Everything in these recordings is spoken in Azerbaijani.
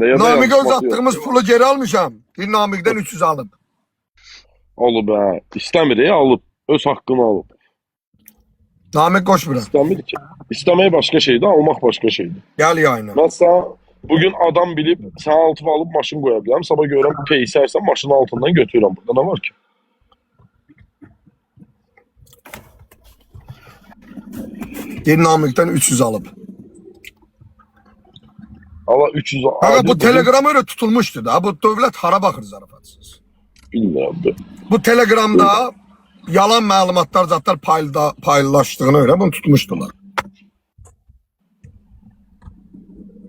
Namiqə uzatdığımız pulu geri almışam. Bir Namiqdən 300 alıb. Alıb hə. İstəmir alıb. Öz haqqını alıb. Namiq qoş bura. İstəmir ki. İstəmək başqa şeydir, almaq başqa şeydir. Gəl yayına. Mən sana bugün adam bilib sənə altıma alıb maşın qoya bilərəm. Sabah görürəm peysərsən maşının altından götürürəm. Burada nə var ki? Bir Namiqdən 300 alıb. Allah 300 Aga bu Telegram öyle tutulmuştu da. Bu devlet hara baxır zarafatsız. Bilmirəm. Bu Telegramda yalan məlumatlar zatlar paylaşdığını öyle bunu tutmuşdular.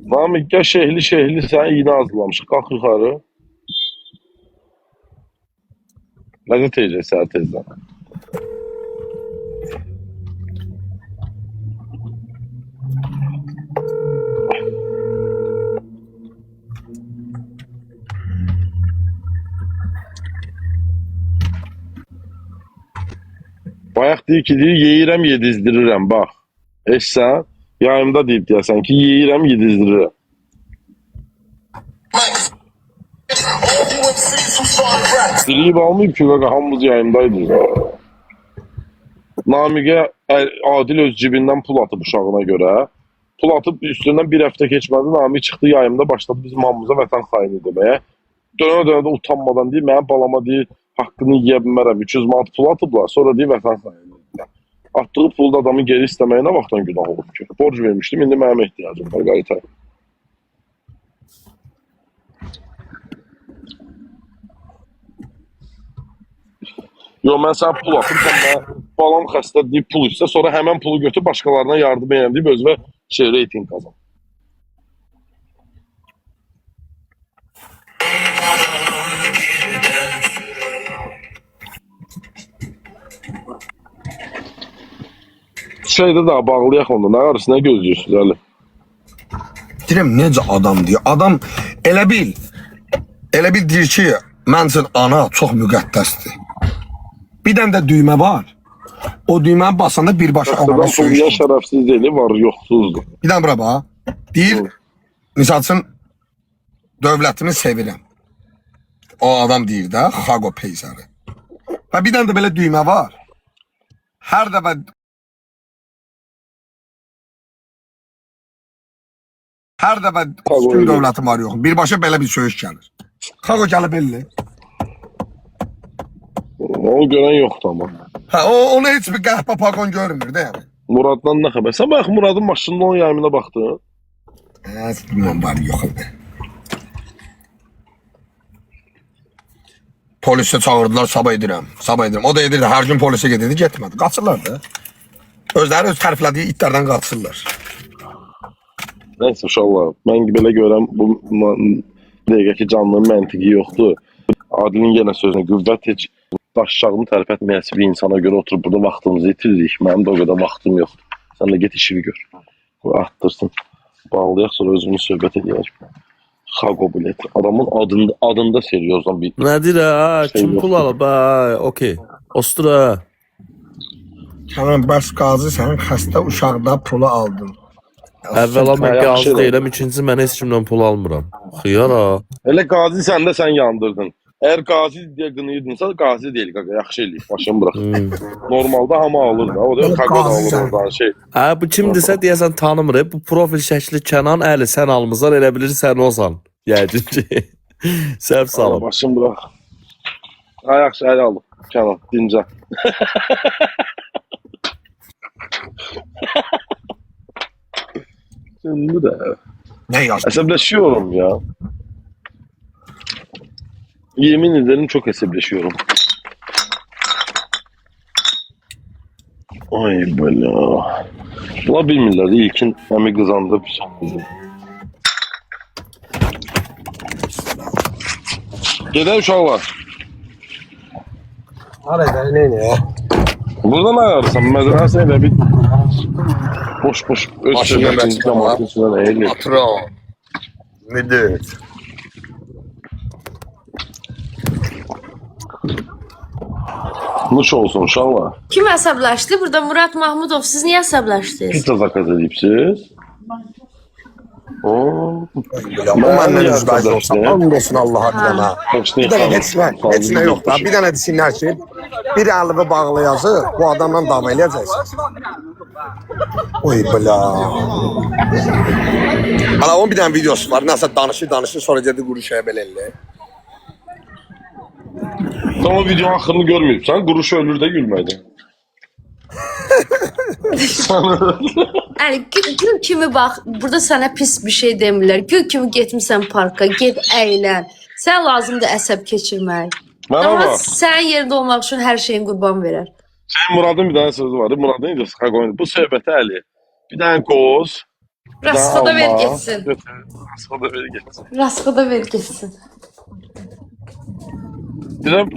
Namiq gəl şehli sən iynə hazırlamışıq. Qalx yuxarı. Nəzə teyəcək səhər tezdən. Bayaq deyir ki, yeyirəm, yedizdirirəm, bax. Eşsən, yayımda deyib deyəsən ki, yeyirəm, yedizdirirəm. Diliyib almayıb ki, hamımız yayımdaydı. Namiqə Adil öz cibindən pul atıb uşağına görə. Pul atıb üstündən bir həftə keçmədi, Namiq çıxdı yayımda, başladı bizim hamımıza vətən xaini deməyə. Dönə-dönə də utanmadan deyir, mənim balama deyir, haqqını yiyə bilmərəm, 300 manat pul atıblar, sonra deyir vətən xaini. Atdığı pulda adamı geri istəməyə nə vaxtdan günah olub ki? Borc vermişdim, indi mənim ehtiyacım var, qayıtayım. Yox, mən sənə pul atım, sən mənə balam xəstə deyib pul istə, sonra həmən pulu götür, başqalarına yardım edən deyib, özümə reyting qazan. Şeydə daha bağlayaq onda, nə arası, nə gözlüyorsunuz əli? Deyirəm, necə adam deyir. Adam elə bil deyir ki, mən üçün ana çox müqəddəsdir. Bir dənə də düymə var. O düyməni basanda birbaşa anana söyüşür. Şərəfsiz deyil, var, yoxsuzdur. Bir dənə bura bax. Deyir, misal üçün, dövlətimi sevirəm. O adam deyir də, Xaqo peysəri. Və bir dənə də belə düymə var. Hər dəfə üstün dövlətim var yox. Birbaşa belə bir söyüş gəlir. Xaqo gəlib elli. O görən yoxdur amma. Hə, onu heç bir qəhbə pagon görmür də yəni. Muraddan nə xəbər? Sən bax Muradın maşınının onun yayımına baxdın. Hə, bilməm var yox idi. Polisə çağırdılar, sabah edirəm. O da edirdi, hər gün polisə gedirdi, getmədi. Qaçırlar da. Özləri öz təriflədiyi itlərdən qaçırlar. Neyse inşallah. Mən belə görəm, bu dəqiqəki canlının məntiqi yoxdur. Adilin yenə sözünə qüvvət heç daşşağını tərif etməyəsi bir insana görə oturub burada vaxtımızı itiririk. Mənim də o qədər vaxtım yoxdur. Sən də get işini gör. Qoy atdırsın. Bağlayaq, sonra özümüz söhbət edəyək. Xaqo bilet. Adamın adında seriozdan bir... Nədir ha? Kim pul alıb ha? Okey. Ostura. Kənan, bəs qazi sənin xəstə uşaqda pulu aldın. Əvvəla mən qazi deyiləm, ikinci mən heç kimdən pul almıram. Xiyar ha. Elə qazi sən də sən yandırdın. Əgər qazi deyə qınıyırdınsa, qazi deyil qaqa, yaxşı eləyib, başını bıraq. Normalda hamı alır da, o da Xaqo da alır oradan şey. Hə, bu kimdirsə deyəsən tanımır. Bu profil şəkli Kənan Əli, sən almısan, elə bilir sən olsan. Yəqin ki. Səhv salım. Başını bıraq. Ha, yaxşı, əli alıb. Kənan, dincə. Şimdi de Ne yazdın? hesaplaşıyorum ya. Yemin ederim çok hesaplaşıyorum. Ay bela. Ulan bilmirlər, ilkin əmi qızanda bir şey. Gedək uşaqlar. Harada ne ya? Buradan ayarsan, mədrəsə elə bir boş öz Maşına maşınına eğilir. Patron. Müdür. Nuş olsun uşaqlar. Kim əsəbləşdi? Burada Murad Mahmudov. Siz niyə əsəbləşdiniz? Pizza zakaz edibsiz. Oo. Bu məndən üzbəyiz olsa, and olsun Allaha deyəm ha. Bir dənə heç nə yox da. Bir dənə desinlər ki, bir əlvi bağlı yazı, bu adamla dava eləyəcəksən. Oy bala. Hala onun bir dənə videosu var. Nəsə danışır, sonra gedir quruşaya belə eləyir. Sen o videonun axırını görməyibsən, quruş ölür də gülməkdən. Yani gül kimi bak, burada sana pis bir şey demirlər. Gül kimi getmişsən parka, get əylən. Sən lazımdır əsəb keçirmək. Mənə Ama bax, sən yerində olmaq üçün hər şeyin qurban verər. Murad'ın bir tane sözü vardı. Murad'ın neydi? Skagoy'un. Bu söhbəti Əli. Bir tane qoz. Rasxada ver getsin. Rasxada ver getsin. Rasxada ver getsin. Deyirəm,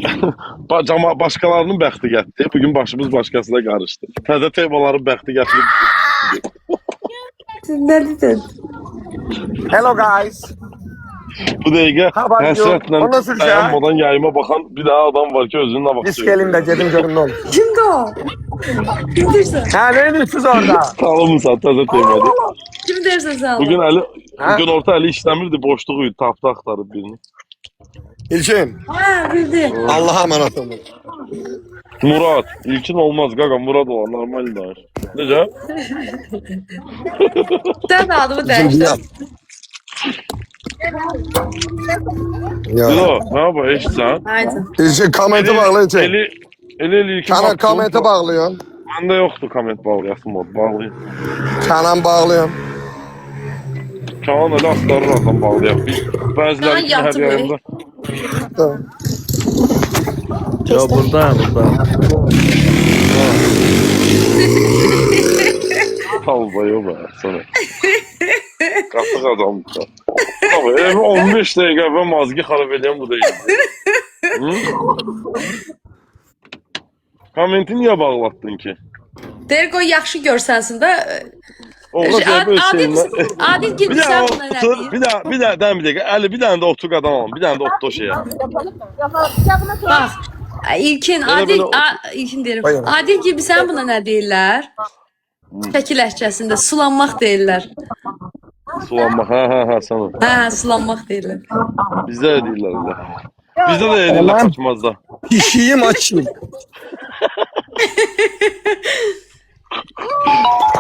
başqalarının bəxti gətdi. Bugün başımız başqasına qarışdı. Təzə temaların bəxti gətirib. Nə dedin? Hello guys. Bu dəqiqə How are you? həsrətlə Ondan sonra ya. dayanmadan yayıma baxan bir daha adam var ki, özünün nə Biz vaxt gelin de gedin görün ne olur. Kimdi o? Kim dersən? Ha ne ediyorsunuz orada? Tanımırsan, təzə temadır. Kim dersən sən? Bugün Ha? bugün orta Əli işləmirdi, boşluq idi, tapdı axtarıb birini. İlkin, Ha, bildim. Allah'a emanet olun. Murad, ilkin olmaz qaqa, Murad olan normal danış. Necə? Sən də adımı İlkin dəyişdin. Ya. Yo, nə yapar, eşitsən? Haydi. İlkin komenti bağlayın İlkin. Eli ilkin Kenan komenti bağlıyorsun. Məndə yoxdur komment bağlayasın mod, bağlayın. Kenan bağlıyorum. Kanan elə axtarır adam bağlayaq. Bəziləri Kanan kimi hər yatıb yayında. Tamam. Ya burada. Talbayı be, sana. Qatıq adamdır. Abi, evi 15 dəqiqə və mazgi xarab edən bu deyil. Hı? Kommenti niyə bağlatdın ki? Deyir qoy yaxşı görsənsin də. Oğla cəbə Adil Bir girsən dənə buna nə otur, deyir? bir dənə bir dəqiqə. Əli, bir dənə də otur qadam alın, bir dənə də otur şeyə. Bax. İlkin, Adil, belə İlkin deyirəm. Buyurun. Adil gibi sən buna nə deyirlər? Şəkil əhcəsində sulanmaq deyirlər. Sulanmaq, hə, sana. Hə, sulanmaq deyirlər. Bizdə də deyirlər elə. Bizdə də deyirlər Xaçmazda. Pişiyim açayım.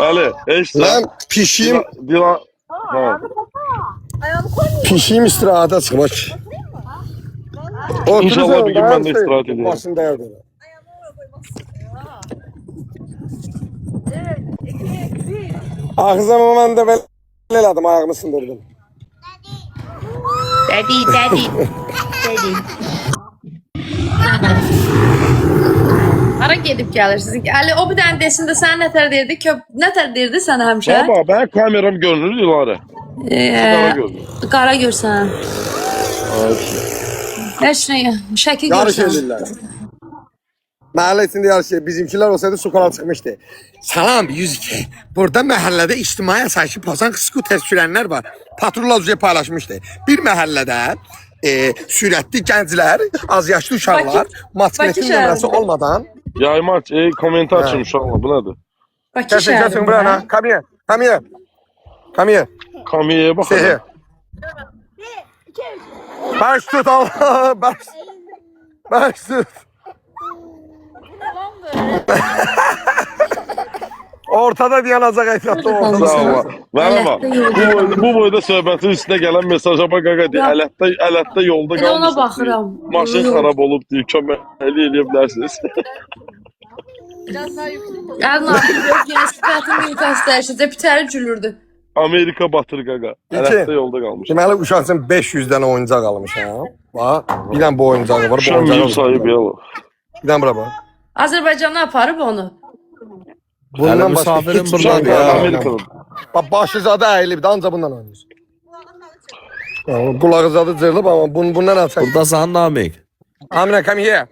Əli, eşitsən? Lan pişiyim, Dilan, hə. pişiyim istirahata çıkmak. İnşallah bir gün ben de istirahat edeyim. Başında yardım. Ağzıma ben de böyle elədim, ayağımı sındırdım. Daddy. Hara gedib gəlirsiniz? Əli, o bir dənə desin də sən nətər deyirdi? Nətər deyirdi sənə həmişə? Baba, ben kameram görünür Dilara. Qara görünür. Qara görsən. Heç nə, şəkil Yarış görsən. edirlər. Mahalle içinde yarış edir. Bizimkiler olsaydı sokana çıkmıştı. Salam 102. Burada mahallede içtimai asayişi pozan skuter sürənlər var. Patrulla üzrə paylaşmışdı. Bir mahallede sürətli gənclər, az yaşlı uşaqlar, motosikletin şəhərində. nömrəsi olmadan Yayma aç, komentar açın uşaqlar, bu nədir? Bakı Gəlsin, gəlsin buraya. şəhərində. Come here. Come here. Come here. Kamiyaya bax. Say here. Baş tut Allah. Baş tut. Ortada bir yanacaq etrafda ortada. Sağ ol. Mənə bax. Bu boyda söhbətin üstünə gələn mesaja bax qaqa deyir. Ələtdə yolda Elə ona qalmışsınız. baxıram. Maşın xarab olub deyir, kömək eləyə bilərsiniz. Əlin artıq yox, yenə sifətin ünitəsi dəyişəcək, bitəri gülürdü. Amerika batır qaqa. Ələtdə yolda qalmış. Deməli uşaq üçün 500 dənə oyuncaq almış ha. Bax, bir dənə bu oyuncağı var, bu Şam oyuncağı. yüz sayıb yalı. Bir dənə bura bax. Azərbaycana aparıb onu. Hələ misafirim burdadır ya. Amerikada. Bax başızadə əyilib də ancaq bundan oynayır. Qulağızadı cırılıb amma bundan alçaq. Buradasan Namik. Amine come here.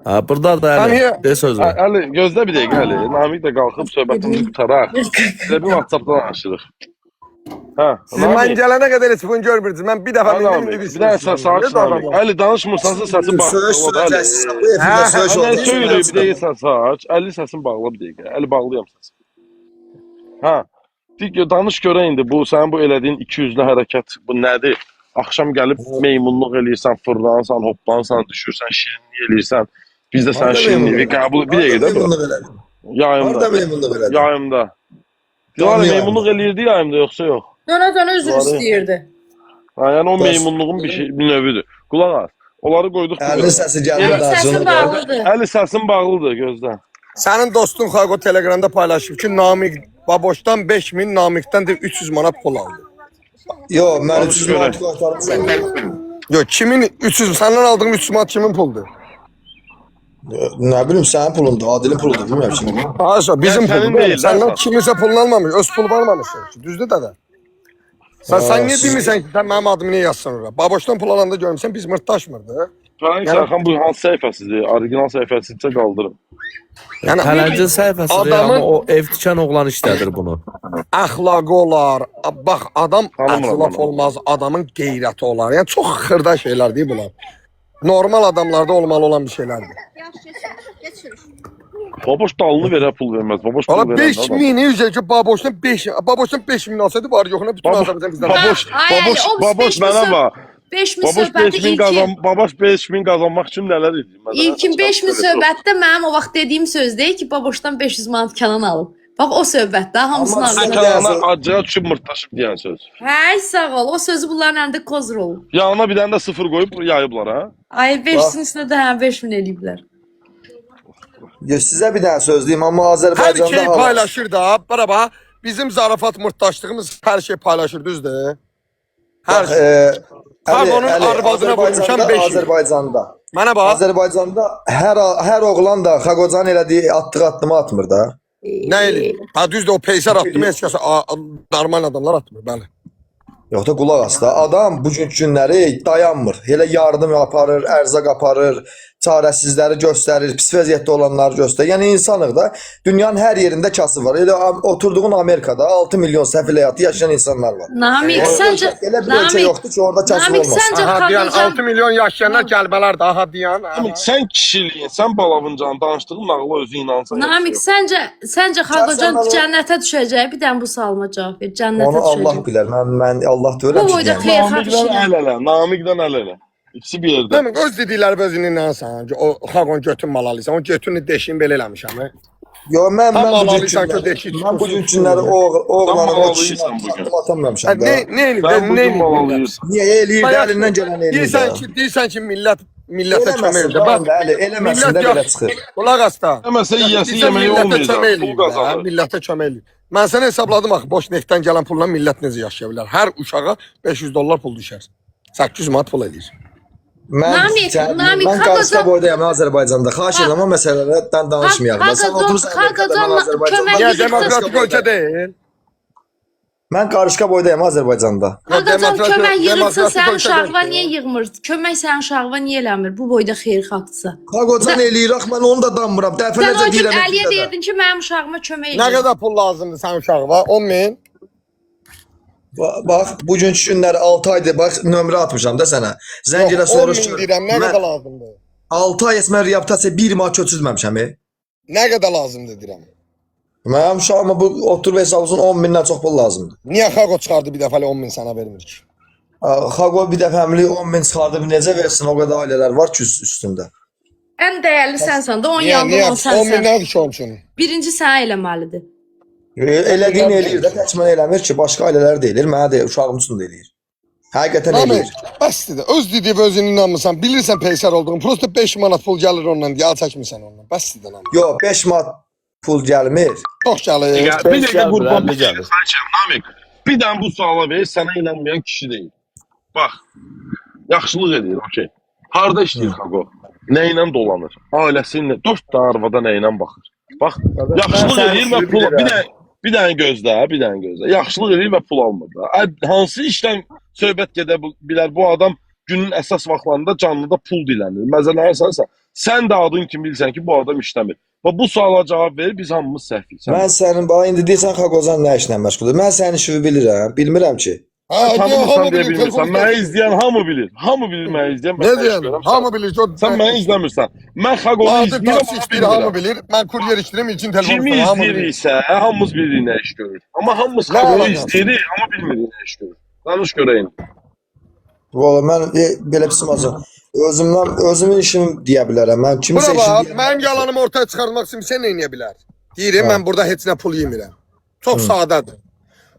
Ha burada da Tam Əli. here. De sözü. Əli, gözlə bir dəqiqə Əli. Namik də qalxıb söhbətimizi qutaraq. Sizə bir WhatsApp-dan danışırıq. Hə, Siz mən gələnə qədər heç bunu görmürdünüz. Mən bir dəfə mindim indi Bir dənə səs aç. Əli danışmırsansa səsi bağla. Əli söylüyor bir dəqiqə səsi aç. Əli səsini bağla bir dəqiqə. Əli bağlayam səsi. Hə. Danış görək indi bu sənin bu elədiyin 200-lü hərəkət bu nədir? Axşam gəlib meymunluq eləyirsən, fırlanırsan, hoppanırsan, düşürsən, şirinlik eləyirsən. Biz də sənin şirinliyi qəbul bir dəqiqə də bu. Yayımda. Harda meymunluq elədi? Yayımda. Dilara meymunluq eləyirdi yayımda yoxsa yox? Dönə üzr istəyirdi. Ha, yəni o meymunluğun bir növüdür. Qulaq as. Onları qoyduq. Əlin səsi gəldi Səsi daha sonra. bağlıdır. Əli səsin bağlıdır gözlə. Sənin dostun Xago Telegramda paylaşıb ki, Namik Baboşdan 5000, Namikdən də 300 manat pul aldı. Yox, mən Danış 300 görək. manat qoyarım. Yox, kimin 300 səndən aldığın 300 manat kimin puldur? Nə bilim, sənin pulundur, Adilin puludur, bilmirəm şimdi. Haşa, bizim Yəni sənin puldur. deyil, Səndən əsas. kimisə pulunu almamış, öz pulunu almamışsın ki, düzdür dədə? Sən niyə demirsən ki, sən mənim adımı niyə yazsan ora? Baboşdan pul alanda görmüsən, biz mırtdaşmırdı. Fərank Sərxan bu hansı səhifəsidir? Orijinal səhifəsidirsə qaldırın. Yəni Pələncin səhifəsidir, Adamın- amma o ev tikən oğlan işlədir bunu. əxlaqı olar. Bax, adam Tanımıram əxlaq onu. olmaz, adamın qeyrəti olar. Yəni çox xırda şeylər deyil bunlar. Normal adamlarda olmalı olan bir şeylərdir. Baboş dalını verə pul verməz. Baboş pul Valla verməz. 5000 üzə ki Baboşdan 5000 olsaydı var yoxuna bütün Azərbaycan bizdən. Baboş mənə bax. 5000 Baboş söhbəti 5000 Baboş 5000 qazanmaq üçün nələr edir? İlkin 5000 söhbətdə mənim o vaxt dediyim söz deyil ki, Baboşdan 500 manat Kənan alıb. Bax o söhbətdə hamısını Amma Sən ağzına. kanalına acıya düşüb mırtdaşıb deyən söz. Hey sağ ol. O sözü bunların əlində kozrol. Yanına bir dənə də sıfır qoyub yayıblar ha. Ay 5'in üstünə də hə 5000 eləyiblər. Ya, sizə bir dənə söz deyim, amma Hər Azərbaycanda şey paylaşır da. Bara bax, bizim zarafat mırtdaşlığımız hər şey paylaşır, düzdür? Hər şey. Xagonun arvadına vurmuşam 5 il. Azərbaycanda. Mənə bax, Azərbaycanda hər oğlan da Xagocanın elədiyi atdığı addımı atmır da. nə eləyir? Ha düzdür, o peysər atdı, heç kəs normal adamlar atmır, bəli. Yox da qulaq as da. Adam bugünkü günləri dayanmır. Elə yardım aparır, ərzaq aparır, çarəsizləri göstərir, pis vəziyyətdə olanları göstərir. Yəni insanıq da. Dünyanın hər yerində kasıb var. Elə oturduğun Amerikada 6 milyon səfil həyatı yaşayan insanlar var. Namik səncə Elə bir ölkə yoxdur ki, orada kasıb Namik olmasın. səncə Aha deyən Xagocan 6 milyon yaşayanlar gəlbələr daha deyən. Sən kişiliyin, sən balavıncan danışdığın nağıla özü inansan. Namik səncə Xagocan Sən- cənnətə düşəcək? Bir dənə bu sualıma cavab ver. Cənnətə Onu Allah düşəcək. bilər. Mən Allah deyirəm Bu ki, boyda deyəm. xeyirxah Namikdən işlər. əl-ələ, Namikdən əl-ələ. İkisi bir yerdə. Demək öz dedikləri özünün inansan ki, o Xagon götün mal alırsan, o götünü deşin belə eləmişəm. Yo, mən Tam bugün alırsan ki, günləri, deşik mən bugün çıxsın. günləri oğlanın Tam o kişinin alırsan bugün. addım atamlamışam da. Ne Sən ne bugün mal ne alıyorsun. Niyə eləyir də, əlindən gələn eləyir də. Deyirsən ki, millətə kömək Eləməsin, edir. tamam da, əli, eləməsin də belə çıxır. Qulaq as da. Deməsə yiyəsi Deyirsən, yeməyi millətə olmayacaq. kömək Pul eləyir. qazanır. Millətə kömək eləyir. Mən sənə hesabladım axı, boş neftdən gələn pulla millət necə yaşaya bilər? Hər uşağa 500 dollar pul düşər. 800 manat pul eləyir. Namik, Namik, Mən qarşıda boydayam Azərbaycanda. Xahiş edirəm, o məsələlərdən danışmayalım. Sən oturursan Amerikada, mən Xaqacan Azərbaycanda. Niyə kömək demokratik ölkə deyil? Mən qarışqa boydayam Azərbaycanda. Xaqacan kömək yığırsa demokratik sənin ölkə uşağına deyil. niyə yığmır? Kömək sənin uşağına niyə eləmir? Bu boyda xeyirxahdısa. Xaqocan eləyir, ax mən onu da danmıram. Sən o Dəfələrcə gün deyirəm. Əliyə deyirdin ki, mənim uşağıma kömək Nə elə. qədər pul lazımdır sənin uşağına? 10 min. Bax, bugünkü günləri 6 aydır, bax nömrə atmışam da sənə. Zəng elə 10 soruş. min deyirəm, nə qədər lazımdır? 6 ay mən reabilitasiya 1 manat köçürməmişəm. Nə qədər lazımdır deyirəm. Mənim uşağıma bu otur və hesablasın 10 mindən çox pul lazımdır. Niyə Xago çıxardı bir dəfəli 10 min sənə vermir ki? Xago bir dəfəmli 10 min çıxardıb necə versin? O qədər ailələr var ki üstündə. Ən dəyərli sənsən də, onun Niyə, yanında olan 10 sənsən. mindən ki onun üçün? Birinci sənə eləməlidir. Elədiyini eləyir də, tək mən eləmir ki, başqa ailələr də eləyir, mənə də uşağım üçün də eləyir. Həqiqətən Namik, eləyir. bəsdir də. Öz dediyi və özünün inanmırsan, bilirsən peysər olduğunu. Prosta 5 manat pul gəlir ondan deyə, al çəkmirsən ondan. Bəsdir də Namik. Yox, 5 manat pul gəlmir. Çox gəlir. Bir dəqiqə qurban Əlli gəlir. Namik, bir dənə bu suala ver, sənə inanmayan kişi deyil. Bax, yaxşılıq edir, okey. Harda işləyir Xago? Nə ilə dolanır? Ailəsi ilə, 4 dənə arvada nə ilə baxır? Bax, yaxşılıq edir və pul... Bir dənə gözlə, bir dənə gözlə. Yaxşılıq edir və pul almır da. Hansı işdən söhbət gedə bilər bu adam günün əsas vaxtlarında canlıda pul dilənir. Məsələn, sən də adın kimi bilirsən ki, bu adam işləmir. Və bu suala cavab verir, biz hamımız səhvik. Mən sənin, bax, indi deyirsən Xaqozan nə işlə məşğuldur. Mən sənin işini bilirəm, bilmirəm ki. Ha, Tanımırsan deyə bilir, bilmirsən. telefon Məni götür. izləyən hamı bilir. Hamı bilir məni izləyən. Ne diyorsun? Hamı bilir. Çok Sən məni izləmirsən. Mən Xaqonu Bazı izləyirəm, taksi amma işleri hamı bilmirəm. bilir. Ben kuryer işlerim için telefon Kimi istemem, hamı bilir. izləyiriksə, hamımız bilirik nə iş görür. Amma hamımız Ne Xaqonu alakası? izləyirik, amma bilmirik nə iş görür. Danış görəyim. Valla mən belə bir simacı. Özümün işimi deyə bilərəm. Mən kimisə Buna bak, işini benim yalanımı ortaya çıkarmak için sen ne bilir? Diyelim ben burada heç ne pul yemirəm. Çok sadadır.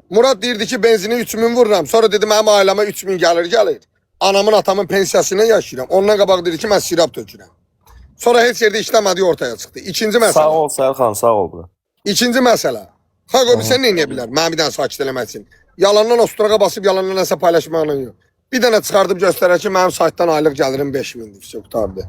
Murat deyirdi ki benzini 3000 vururam. Sonra dedim benim aileme 3000 gelir. Anamın atamın pensiyasını yaşayıram. Ondan qabaq dedi ki ben sirap tökürəm. Sonra heç yerde işlemediği ortaya çıktı. İkinci mesele. Sağ ol Sərxan, sağ ol bura. İkinci mesele. Xaqobi sen ne bilər? Mən bir dənə sakit eləməsin. Yalandan osturağa basıb yalandan nəsə paylaşmağın yok. Bir dənə çıxardıb göstərər ki mənim saytdan aylıq gəlirim 5000'dir. Все qurtardı.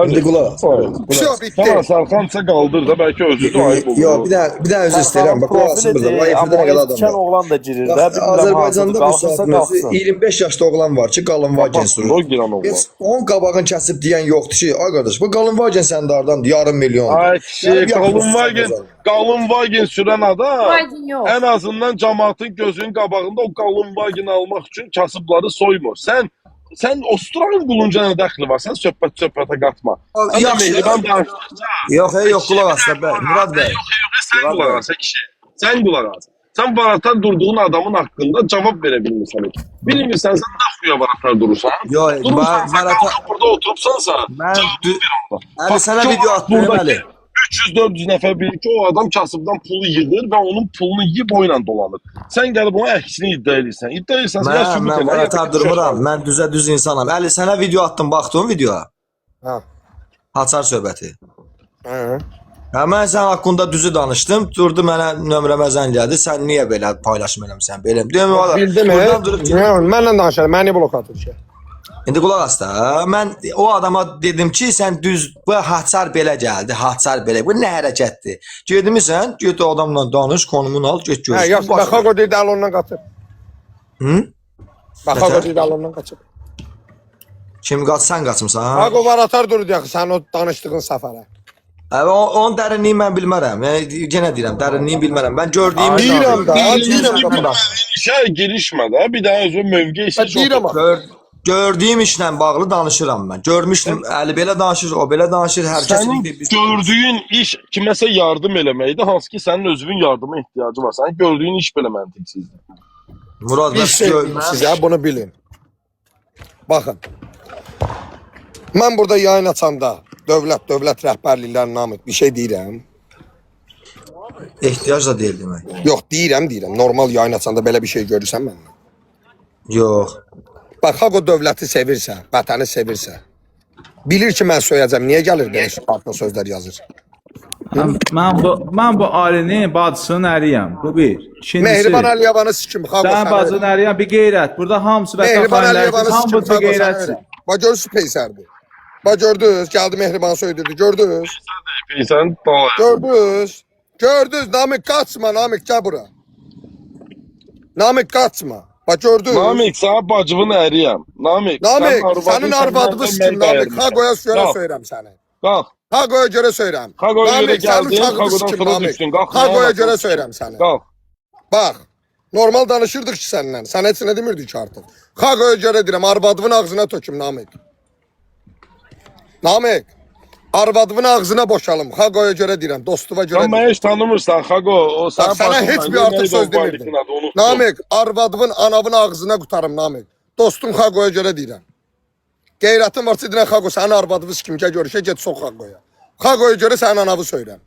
İndi qulaq as. Все bitti. Sana Sarxansa qaldır da bəlkə özü də ayıb olur. Yox, bir də üzr istəyirəm. Bax, qulaq asın burada. Vay, efirdə nə qədər adam Kən var. oğlan da girir də. Bax, bilmirəm Azərbaycanda bu hansıdır. saat Qalxırsa qalxsın. 25 yaşlı oğlan var ki, qalın vagen sürür. O giran oğlan. Heç onun qabağını kəsib deyən yoxdur ki, ay qardaş, bu qalın vagen sənin dardandır, yarım milyon. Ay kişi, qalın vagen sürən adam Aydın yok. ən azından cəmaatın gözünün qabağında o qalın vagen almaq üçün kasıbları soymur. Sən Ostralın qulunca nə dəxli var? Sən söhbətə qatma. Sən Yaxşı. mehriban danışdıqca Yox, qulaq as da, Murad bəy. sən qulaq as kişi. Sən qulaq as. Sən baratar durduğun adamın haqqında cavab verə bilmirsən. Bilmirsən sən daxıya baratar durursan. Yox, Durursan, sən Murad qalxıb burada oturubsansa, mən Əli sənə Çox video atdım, buradakı Əli. 300-400 nəfər bilir ki, o adam kasıbdan pulu yığır və onun pulunu yiyib oyla dolanır. Sən gəlib ona əksini iddia edirsən. İddia edirsən, ya sübut Mən elə. baratar durmuram, mən düz insanam. Əli sənə video atdım, baxdın videoya. Ha. Haçar söhbəti. Ha. Hə, mən sən haqqında düzü danışdım. Durdu mənə nömrəmə zəng gəldi. Sən niyə belə paylaşım eləmirsən? Belə. Deyim valla. Bildim Buradan durub ki, Mənlə danışalım. Məni blok atır ki. İndi qulaq as da. Mən o adama dedim ki, sən düz bu haçar belə gəldi, haçar belə. Bu nə hərəkətdir? Gedmisən, get o adamla danış, konumunu al, get Hə, görüş. yaxşı. Bax Xaqo deyir əl ondan qaçıb. Hı? Bax Xaqo deyir əl ondan qaçıb. Kim qaçsan qaçmısan? Xaqo var atar durdu yaxı sən o danışdığın səfərə. Hə, onun dərinliyini mən bilmərəm. Yəni yenə deyirəm, dərinliyini bilmərəm. Mən gördüyüm Deyirəm də, Bir işə girişmə də, bir daha özü mövqe işə Deyirəm ha. Gördüyüm işlə bağlı danışıram mən. Görmüşdüm, Əli belə danışır, o belə danışır, hər kəs Sənin gördüyün iş kiməsə yardım eləməkdir, hansı ki sənin özünün yardıma ehtiyacı var. Sənin gördüyün iş belə məntiqsizdir. Murad Bir şey bəs sizə bunu bilin. Baxın. Mən burada yayın açanda dövlət rəhbərliklərinin namı bir şey deyirəm. ehtiyac da deyil demək. Yox, deyirəm. Normal yayın açanda belə bir şey görürsən məndən. Yox. Bax, Xaqo dövləti sevirsə, vətəni sevirsə, bilir ki, mən söyləyəcəm. Niyə gəlir belə farklı sözlər yazır? Mən bu ailənin bacısının əriyəm. Bu bir. İkincisi, Mehriban Əliyevanı sikim, Xaqo sən bacının əriyəm, bir qeyrət. Burada hamısı Mehriban Əliyevanı hamısı sikim, Xaqo qeyrətçi. Bax, görürsün peysərdir. Bax, gördünüz, gəldi Mehribanı söydürdü, gördünüz. Sən dalaya. Gördünüz, Namik qaçma, Namik gəl bura. Namik qaçma. Bax, gördünüz. Namik, sana bacımın əriyəm. Namik, Sənin arvadını sikim, Namik. Xaqoya görə söyləyirəm səni. Qalx. Xaqoya görə söyləyirəm. Xaqoya görə Namik, sənin gəldin, uşağını Xaqodan sikim, sonra Namik. düşdün. Qalx. Xaqoya görə söyləyirəm səni. Qalx. Bax, normal danışırdıq ki səndən. Sən heç nə demirdik ki artıq. Xaqoya görə deyirəm, arvadımın ağzına töküm, Namik. Namik, arvadımın ağzına boşalım. Xaqoya görə deyirəm, dostuva görə Sən deyirəm. məni heç tanımırsan, Xaqo. O Bax, sənə heç bir artıq söz demirdim. Namik, arvadımın anavın ağzına qutarım, Namik. Dostum Xaqoya görə deyirəm. Qeyrətin varsa deyirəm, Xaqo, sənin arvadını sikim, gəl görüşə, get sox Xaqoya. Xaqoya görə sənin anavı söyləm.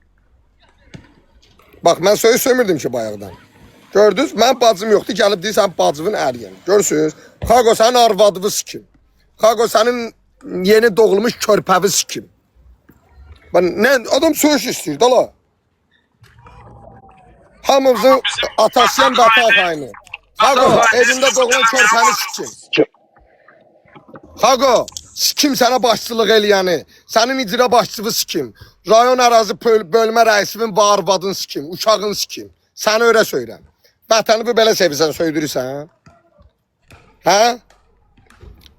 Bax, mən söymirdim ki, bayaqdan. Gördünüz, mən bacım yoxdur, gəlib deyirsən bacımın əriyəm. Görürsünüz, Xaqo, sənin arvadını sikim. Xaqo, sənin yeni doğulmuş körpəvi sikim. Nə, adam söyüş istəyir, da la. Hamımızın atasıyam da ata aynı. Xaqo, evində doğulan körpəni sikim. Xaqo, sikim sənə başçılıq eləyəni, sənin icra başçıvı sikim, rayon ərazi bölmə rəisimin və arvadın sikim, uşağın sikim. Səni öyrə söyləm. Vətəni bu belə sevirsən, söydürürsən. Hə?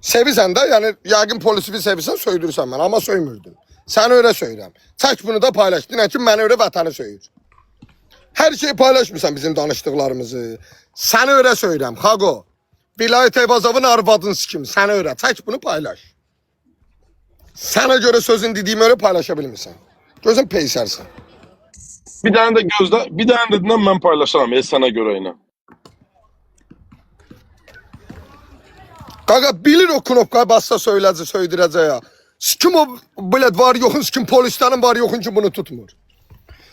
Sevirsən də, yəni yəqin polisi sevirsən, söydürürsən mən, amma söymürdün. Səni öyrə söyləm. Çək bunu da paylaş, dinə ki, məni öyrə vətəni söyür. Her şeyi paylaşmırsan bizim danışdıklarımızı. Səni öyrə söyləyirəm, Xaqo. Vilayət Eyvazovun arvadın sikim. Səni öyrə. Çək bunu paylaş. Sənə görə sözün dediyimi öyle paylaşa bilmirsən. Gözün peysərsən. Bir tane de gözde, bir tane dediğinden ben paylaşamam. Sana göre yine. Qaqa bilir o knopkayı bassa söydürəcək ya. Sikim o bilet var yoxun, sikim polislərin var yoxun ki bunu tutmur.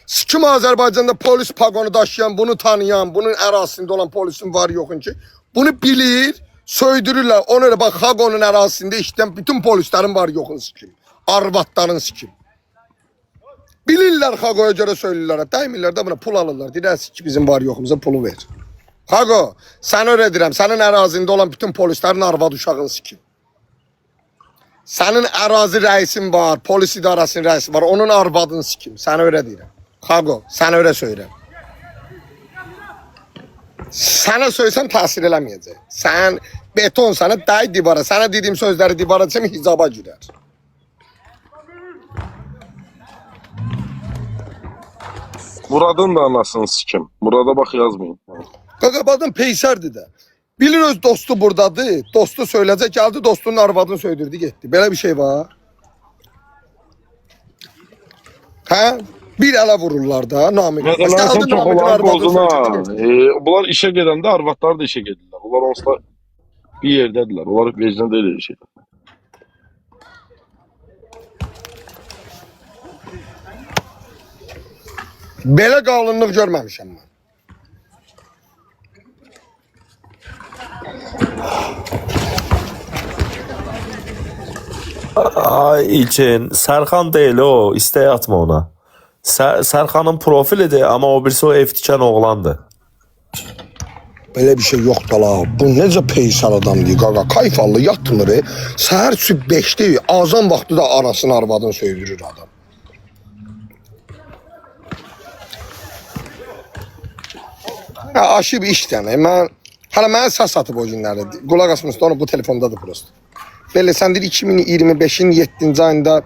Sikim Azərbaycanda polis pagonu daşıyan, bunu tanıyan, bunun ərazisində olan polisin var yoxun ki bunu bilir, söydürürlər. Ona görə bax Xaqonun ərazisində işləyən bütün polislərin var yoxun sikim. Arvatların sikim. Bilirlər Xaqoya görə söylürlər. Dəymirlər də buna pul alırlar. Deyirlər ki bizim var yoxumuza pulu ver. Xaqo, sən öyle deyirəm. Sənin ərazində olan bütün polislərin arvad uşağın sikim. Sənin ərazi rəisin var, polis idarəsinin rəisi var. Onun arvadını sikim. Sən öyle deyirəm. Xaqo, sən öyle söyləyirəm. Sənə söylesəm təsir eləməyəcək. Sən beton, sənə dəy divara. Sənə dediyim sözləri divara desəm hicaba girər. Murad'ın da anasını sikim. Murad'a bak yazmayın. Qaqabadın peysərdir də. Bilir öz dostu buradadır. Dostu söyləyəcək, gəldi dostunun arvadını söydürdü, getdi. Belə bir şey var. Hə? Bir ələ vururlar da Namiq. Mesela sen çok olan bozuna. Bunlar işe gelen de arvatlar da işe geldiler. Bunlar onsuz da bir yerdediler. Onlar vecdan değil öyle şeyler. Belə qalınlıq görməmişəm mən. Ay İlkin, Sərxan deyil o, istəyə atma ona. Sərxanın profilidir, amma o birisi o ev tikən oğlandır. Belə bir şey yoxdur la. Bu necə peysər adamdır qaqa. Kayfallı yatmır. Səhər sübh 5-də azan vaxtı da anasını arvadını söydürür adam. Ya aşıb işdən. Hələ mənə səs satıb o günləri. Qulaq asmışdı onu bu telefondadır prosto. Belə sən deyir 2025-in 7-ci ayında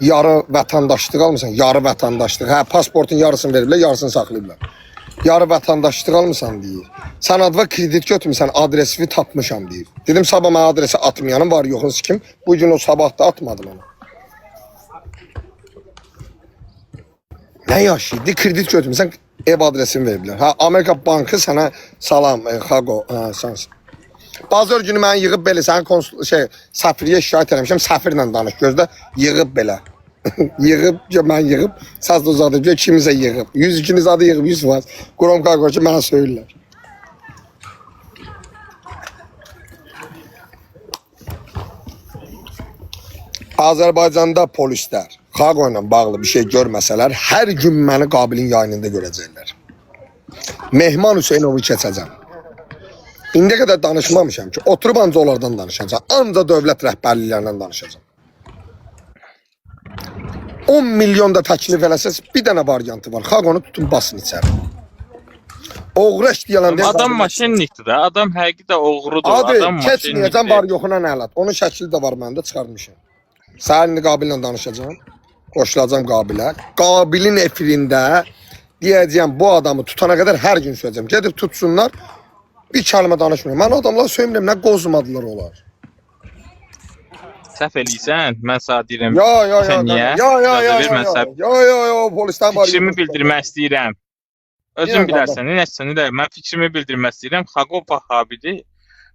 yarı vətəndaşlıq almısan. Yarı vətəndaşlıq. Hə, pasportun yarısını veriblər, yarısını saxlayıblar. Yarı vətəndaşlıq almısan deyir. Sən adva kredit götürmüsən, adresini tapmışam deyir. Dedim sabah mən adresi atmayanım var yoxunuz kim? Bu gün o sabah da atmadım onu. Nə yaşaydı? Kredit götürmüsən, ev adresini veriblər. Ha, Amerika bankı sənə salam, Xaqo, sensin. Bazar günü mən yığıb belə sənin səfirliyə şikayət eləmişəm, səfirlə danış gözdə yığıb belə. mən yığıb, səs də uzadıb, kimizə yığıb. 102-niz adı yığıb, 100 var. Qurom Xaqo ki, mənə söylürlər. Azərbaycanda polislər Xaqo ilə bağlı bir şey görməsələr, hər gün məni Qabilin yayınında görəcəklər. Mehman Hüseynovu keçəcəm. İndiyə qədər danışmamışam ki, oturub anca onlardan danışacam. Anca dövlət rəhbərliklərindən danışacam. 10 milyon da təklif eləsəz, bir dənə variantı var. Xaqonu tutun basın içəri. Oğru işləyən deyən... Adam maşinlikdir də, adam həqiqi də oğrudur. Adı, adam keçməyəcəm var yoxuna nələt. Onun şəkli də var məndə, çıxarmışam. Səhər indi Qabillə danışacağım. Qoşulacağım Qabilə. Qabilin efirində deyəcəyəm, bu adamı tutana qədər hər gün söyləyəcəm. Gedib tutsunlar. Bir kəlmə danışmıyorum. Mən adamlar söyləmirəm, nə qozmadılar olar. Səhv eləyirsən, mən sənə deyirəm. Yo, polisdən var. Fikrimi bildirmək istəyirəm. Özün bilərsən, nə mən fikrimi bildirmək istəyirəm. Xaqo Vahabidir.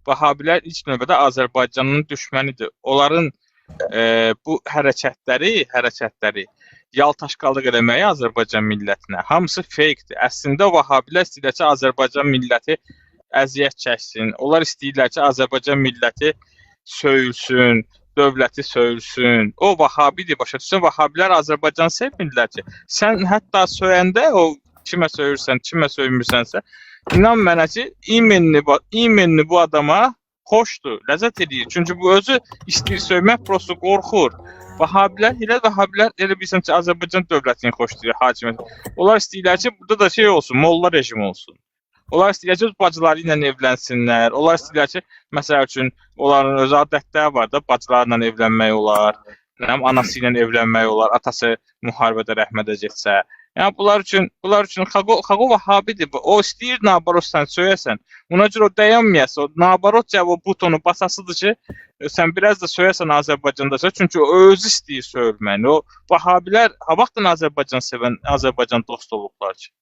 Vahabilər ilk növbədə Azərbaycanın düşmənidir. Onların bu hərəkətləri yaltaşqalıq eləməyi Azərbaycan millətinə hamısı fakedir. Əslində Vahabilər istəyirlər ki, Azərbaycan milləti əziyyət çəksin. Onlar istəyirlər ki, Azərbaycan milləti söyülsün, dövləti söyülsün. O Vahabidir, başa düşsən. Vahabilər Azərbaycanı sevmirlər ki. Sən hətta söyəndə o kimə söyürsən, kimə söymürsənsə, inan mənə ki, imenli bu adama xoşdur, ləzzət edir. Çünki bu özü istəyir söymək, prosto qorxur. Vahabilər elə bilirsən ki, Azərbaycan dövlətini xoşlayır, hakimiyyət. Onlar istəyirlər ki, burada da şey olsun, molla rejimi olsun. Onlar istəyirlər ki, öz bacıları ilə evlənsinlər. Onlar istəyirlər ki, məsəl üçün, onların öz adətləri var da, bacılarla evlənmək olar, anası ilə evlənmək olar, atası müharibədə rəhmədə getsə. Yəni bunlar üçün Xaqo Vahabidir. O istəyir nabarot sən söyəsən. Buna görə o dayanmayasın. O nabarot cəvab o butonu basasıdır ki, sən biraz da söyəsən Azərbaycanda. Çünki o özü istəyir söyülməni. O Vahabilər ha vaxtdan Azərbaycan sevən, Azərbaycan dost olublar ki.